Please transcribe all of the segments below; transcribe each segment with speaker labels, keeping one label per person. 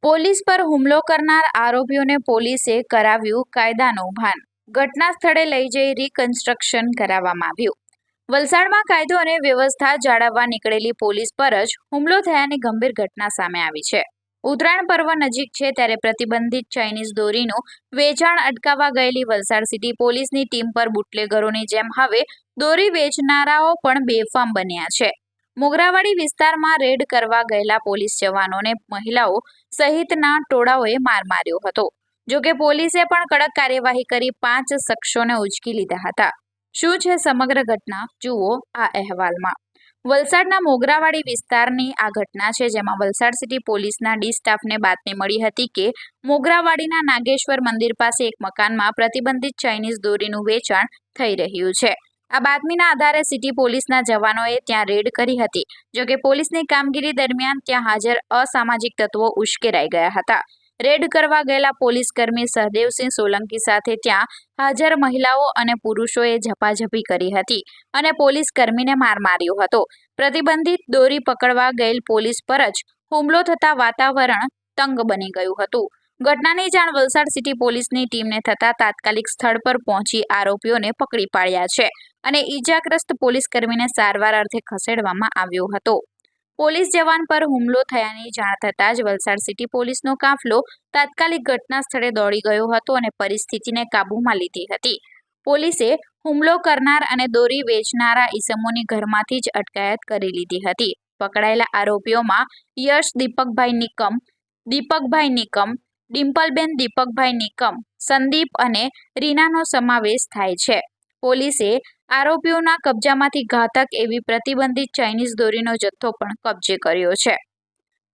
Speaker 1: Police પર હુમલો કરનાર આરોપીઓને પોલીસે કરાવ્યું કાયદાનું ભાન. ઘટના સ્થળે લઈ જઈ રિકન્સ્ટ્રક્શન કરાવવામાં આવ્યું. વલસાડમાં કાયદો અને વ્યવસ્થા જાળવવા નીકળેલી પોલીસ પર જ હુમલો થયાની ગંભીર ઘટના સામે આવી છે. ઉત્તરાયણ પર્વ નજીક છે ત્યારે પ્રતિબંધિત ચાઇનીઝ દોરીનું વેચાણ અટકાવવા ગયેલી વલસાડ સિટી પોલીસની ટીમ પર બુટલેગરોની જેમ હવે દોરી વેચનારાઓ પણ બેફામ બન્યા છે. મોગરાવાડી વિસ્તારમાં રેડ કરવા ગયેલા પોલીસ જવાનોને મહિલાઓ સહિતના ટોળાઓએ માર માર્યો હતો. જોકે પોલીસે પણ કડક કાર્યવાહી કરી 5 શખ્સોને ઉંચકી લીધા હતા. શું છે સમગ્ર ઘટના, જુઓ આ અહેવાલમાં. વલસાડના મોગરાવાડી વિસ્તારની આ ઘટના છે, જેમાં વલસાડ સિટી પોલીસના ડી સ્ટાફને બાતમી મળી હતી કે મોગરાવાડીના નાગેશ્વર મંદિર પાસે એક મકાનમાં પ્રતિબંધિત ચાઇનીઝ દોરીનું વેચાણ થઈ રહ્યું છે. આ બાતમીના આધારે સિટી પોલીસના જવાનોએ ત્યાં રેડ કરી હતી. જોકે પોલીસની કામગીરી દરમિયાન ત્યાં હાજર અસામાજિક તત્વો ઉશ્કેરાઈ ગયા હતા. રેડ કરવા ગયેલા પોલીસકર્મી સહદેવસિંહ સોલંકી સાથે ત્યાં હાજર મહિલાઓ અને પુરુષોએ ઝપાઝપી કરી હતી અને પોલીસકર્મીને માર માર્યો હતો. પ્રતિબંધિત દોરી પકડવા ગયેલ પોલીસ પર જ હુમલો થતા વાતાવરણ તંગ બની ગયું હતું. ઘટનાની જાણ વલસાડ સિટી પોલીસની ટીમને થતા તાત્કાલિક સ્થળ પર પહોંચી આરોપીઓને પકડી પાડ્યા છે અને ઈજાગ્રસ્ત પોલીસકર્મીને સારવાર અર્થે ખસેડવામાં આવ્યો હતો. પોલીસ જવાન પર હુમલો થયાની જાણ થતાં જ વલસાડ સિટી પોલીસનો કાફલો તાત્કાલિક ઘટના સ્થળે દોડી ગયો હતો અને પરિસ્થિતિને કાબૂમાં લીધી હતી. પોલીસે હુમલો કરનાર અને દોરી વેચનારા ઈસમોની ઘરમાંથી જ અટકાયત કરી લીધી હતી. પકડાયેલા આરોપીઓમાં યશ દીપકભાઈ નિકમ, ડિમ્પલબેન દીપકભાઈ નિકમ, સંદીપ અને રીનાનો સમાવેશ થાય છે. પોલીસે આરોપીઓના કબજામાંથી ઘાતક એવી પ્રતિબંધિત ચાઇનીઝ દોરીનો જથ્થો પણ કબજે કર્યો છે.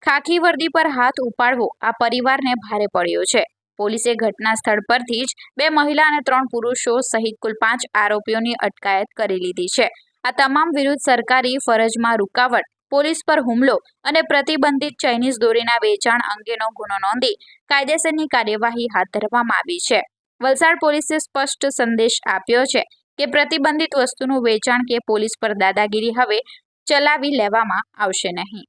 Speaker 1: ખાખી વર્દી પર હાથ ઉપાડવો આ પરિવારને ભારે પડ્યો છે. પોલીસે ઘટના સ્થળ પરથી જ 2 મહિલા અને 3 પુરુષો સહિત કુલ 5 આરોપીઓની અટકાયત કરી લીધી છે. આ તમામ વિરુદ્ધ સરકારી ફરજમાં રૂકાવટ, પોલીસ પર હુમલો અને પ્રતિબંધિત ચાઇનીઝ દોરીના વેચાણ અંગેનો ગુનો નોંધી કાયદેસરની કાર્યવાહી હાથ ધરવામાં આવી છે. વલસાડ પોલીસે સ્પષ્ટ સંદેશ આપ્યો છે કે પ્રતિબંધિત વસ્તુનું વેચાણ કે પોલીસ પર દાદાગીરી હવે ચલાવી લેવામાં આવશે નહીં.